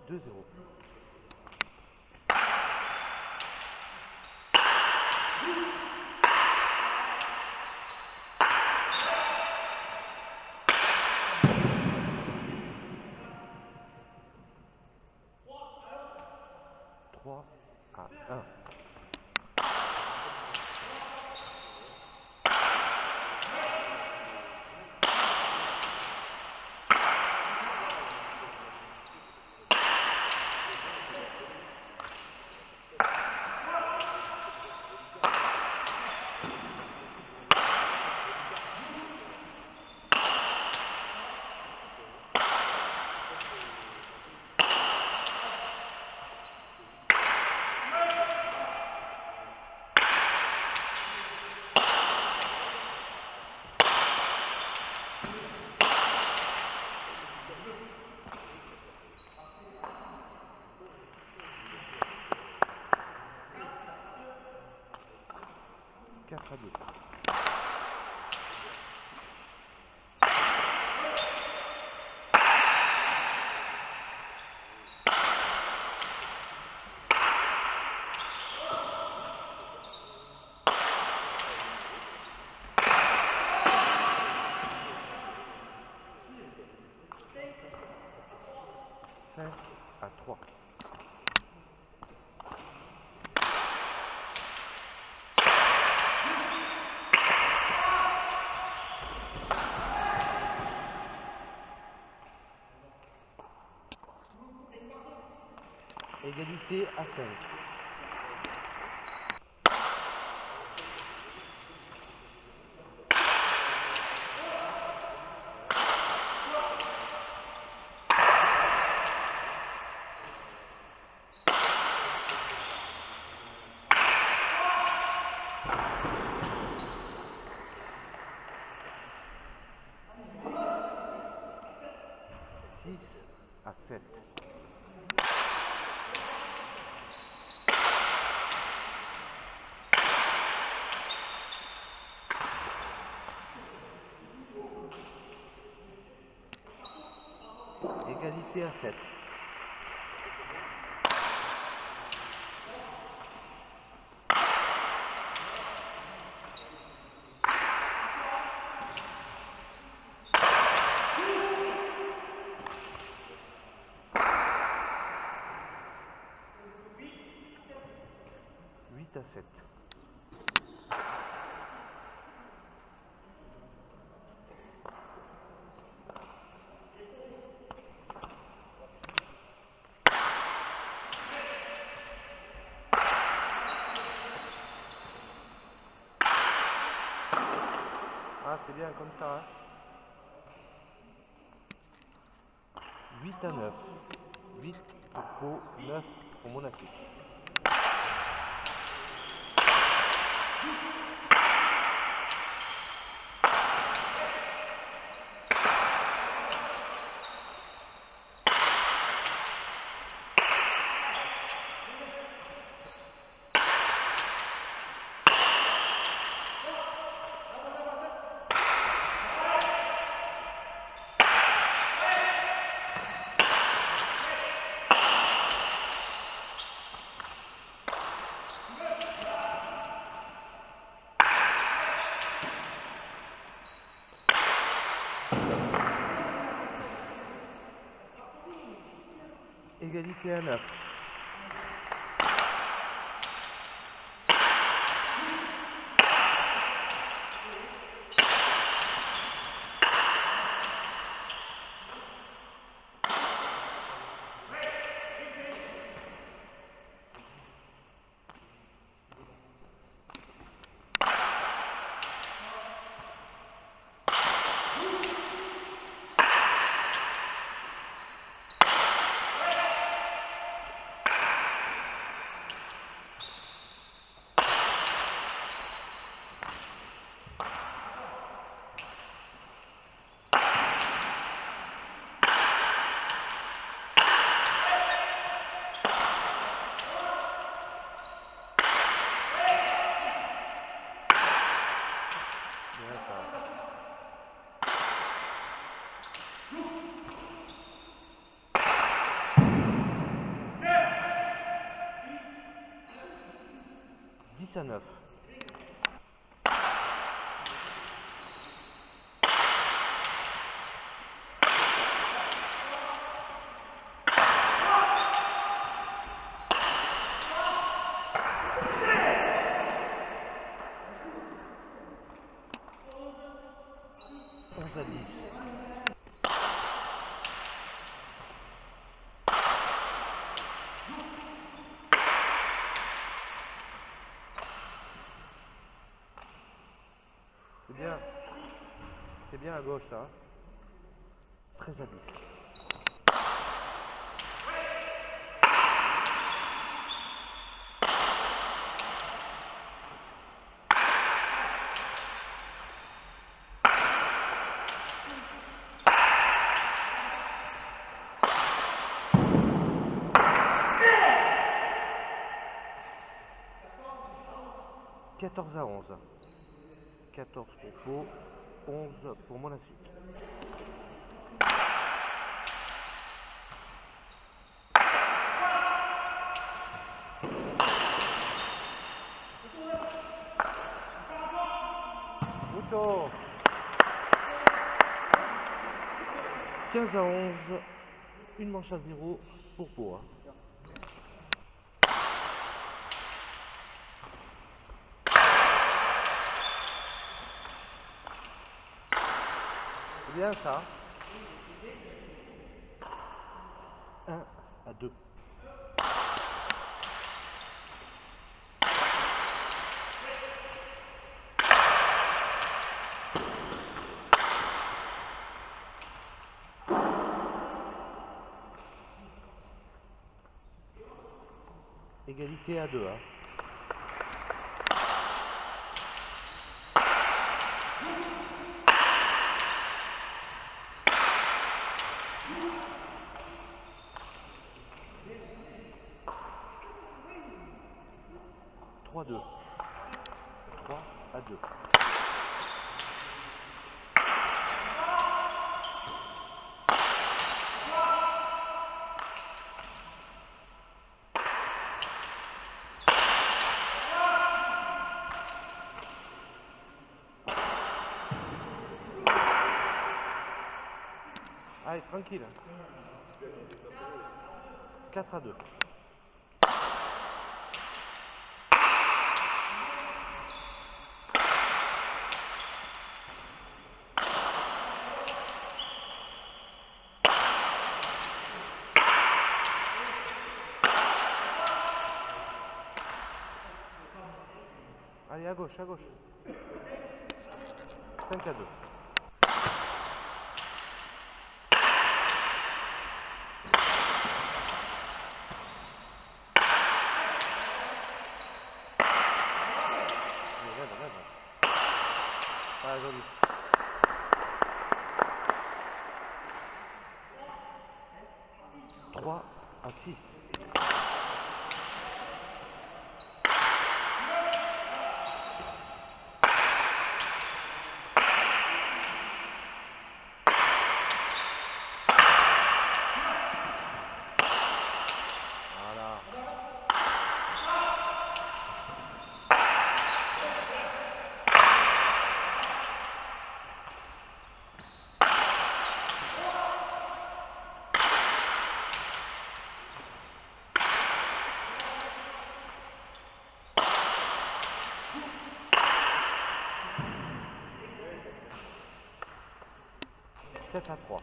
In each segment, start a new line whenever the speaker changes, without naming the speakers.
2-0. Trois à 1. Quatre à 2. Cinq à 3. Égalité à 5. Six à 7. Égalité à 7. Huit à 7. Ah, c'est bien comme ça, hein. 8 à 9. 8 pour Pau, 9 pour Monaco. Égalité à 9. 10 à 9. À 10. C'est bien à gauche ça. 13 à 10. « 14 à 11. 14 pour Pau, 11 pour Mont la Suite. Mucho. 15 à 11, une manche à 0 pour Pau. C'est bien ça. 1 à 2. Égalité à 2. 3-2. 3 à 2. Allez, tranquille. 4 à 2. Allez, à gauche, à gauche. 5 à 2. Ah, joli. 3 à 6. Voilà. Sept à 3.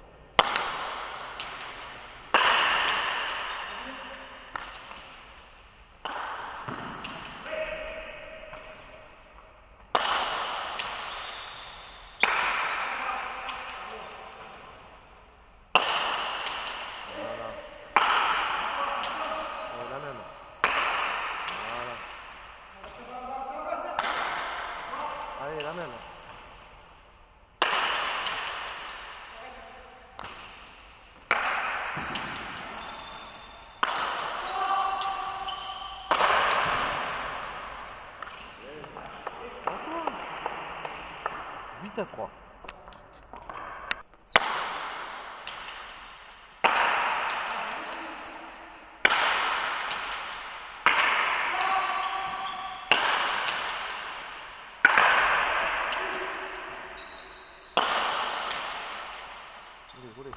Allez, la même. À toi. 8 à 3. volé.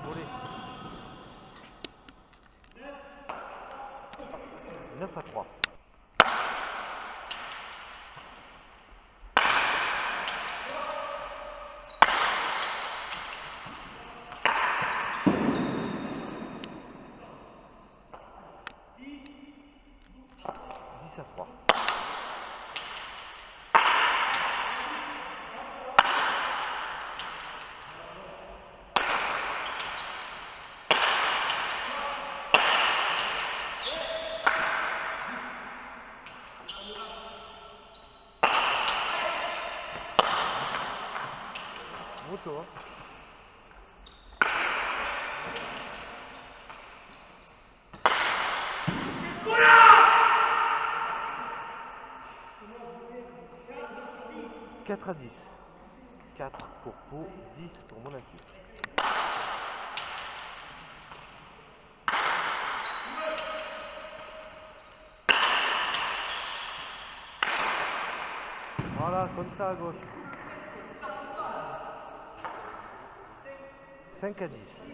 Volé. 9-3. À 3. Mucho, hein? « 4 à 10. 4 pour Pau, 10 pour Monaco. Voilà, comme ça à gauche. 5 à 10.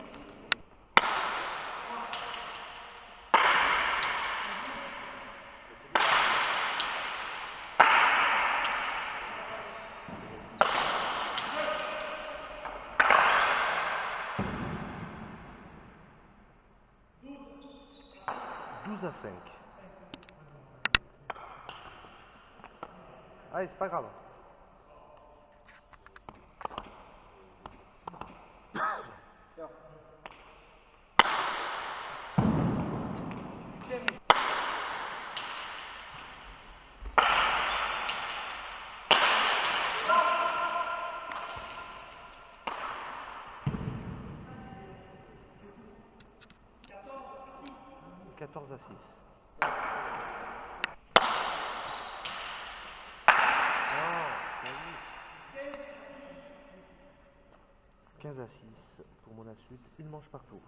À 5. Allez, c'est pas grave. « 14 à 6. 15 à 6 pour Mona Sud, une manche par tour.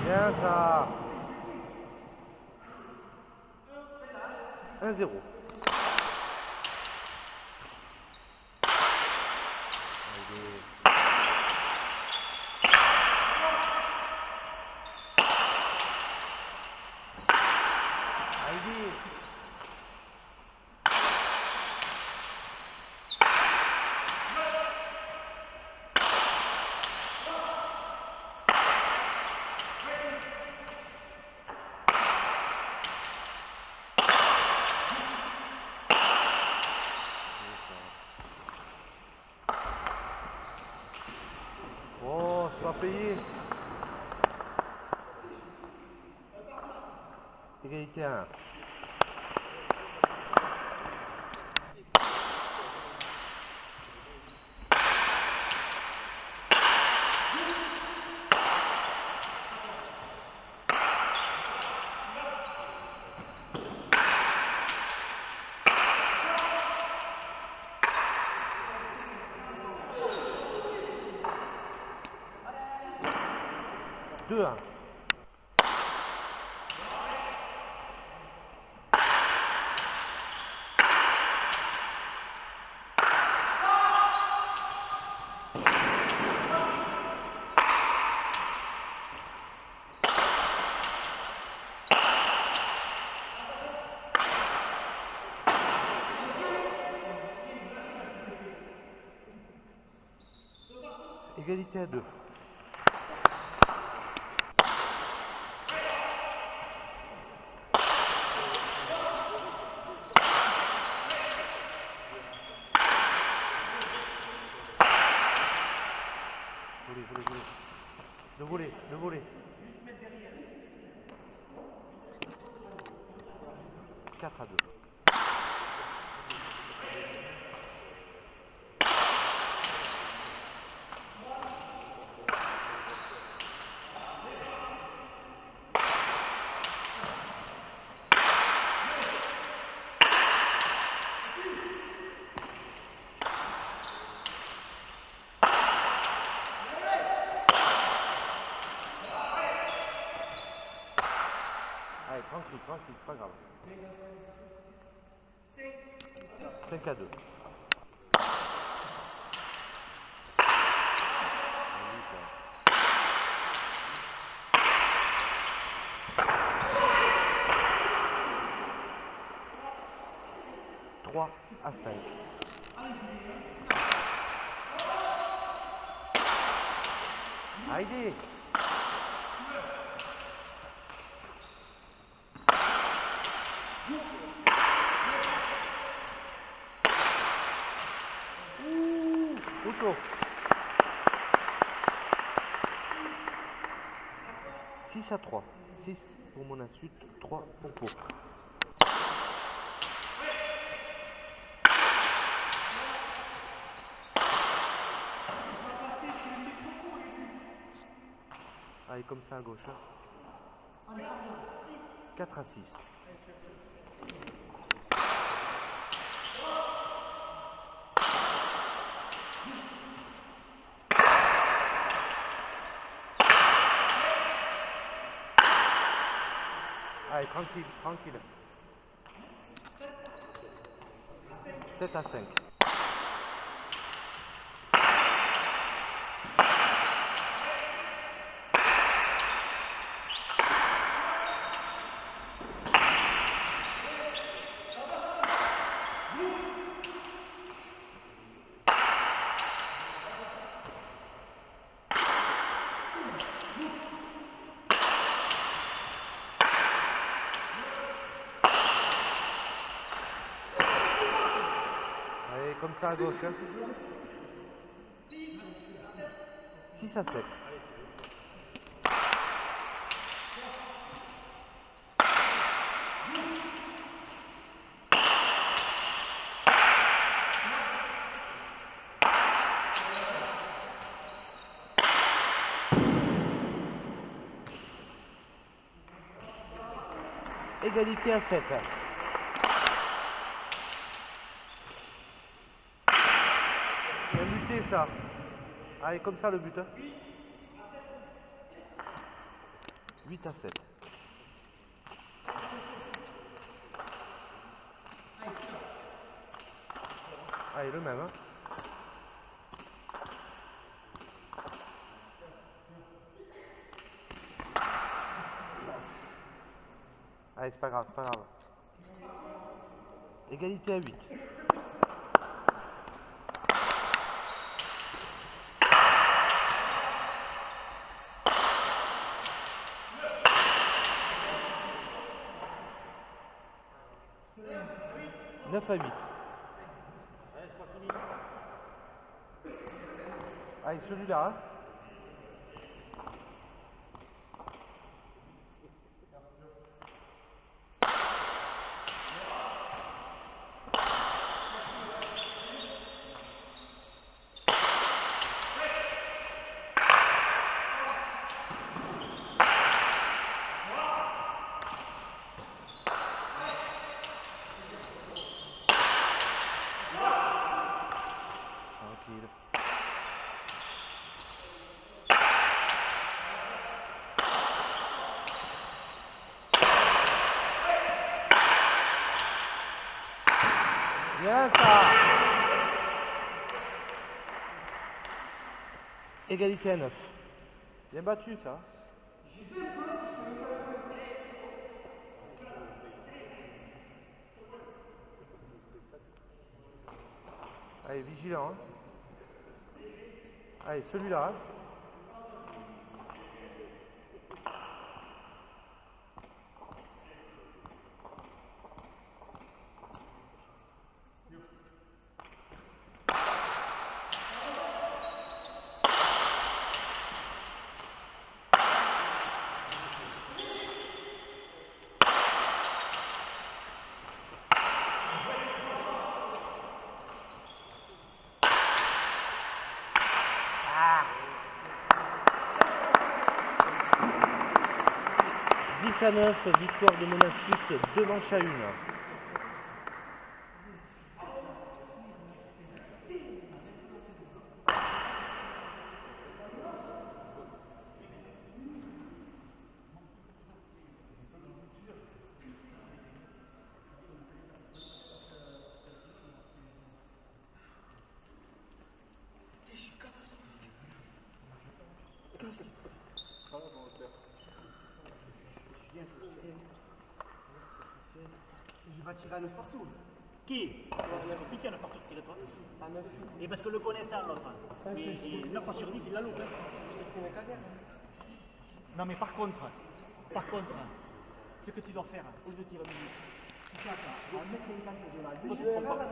Bien ça. 1-0. Oh, c'est pas payé. Égalité 1. Deux, un. Égalité à 2. Le volet. 4 à 2. tranquille, c'est pas grave. 5-2. Vas-y, 3-5. Allez. Ouh, 6-3. 6 pour mon insulte, 3 pour Pau. Allez, comme ça à gauche. 4-6. Allez, tranquille, tranquille. 7-5. Allez, comme ça à gauche. 6-7. Égalité à 7. Bien buté ça. Allez, comme ça le but. 8-7. Allez, le même. Allez, c'est pas grave, c'est pas grave. Égalité à 8. « 9-8. Allez, celui-là. Hein. Tranquille. Bien ça. Égalité à 9. Bien battu ça. Allez, vigilant. Hein. Allez, celui-là. Hein. Ah. 10-9, victoire de Monastic, 2 manches à 1.
vas tirer à 9 partout.
Qui? C'est compliqué à 9 partout de tirer toi.
À 9.
Et parce que le connaissant l'autre. Et 9 fois sur 10 il la loupe. Non mais par contre, ce que tu dois faire, au lieu de tirer minute, tu fais ça, à 1,50 m de la bouche, tu prends pas.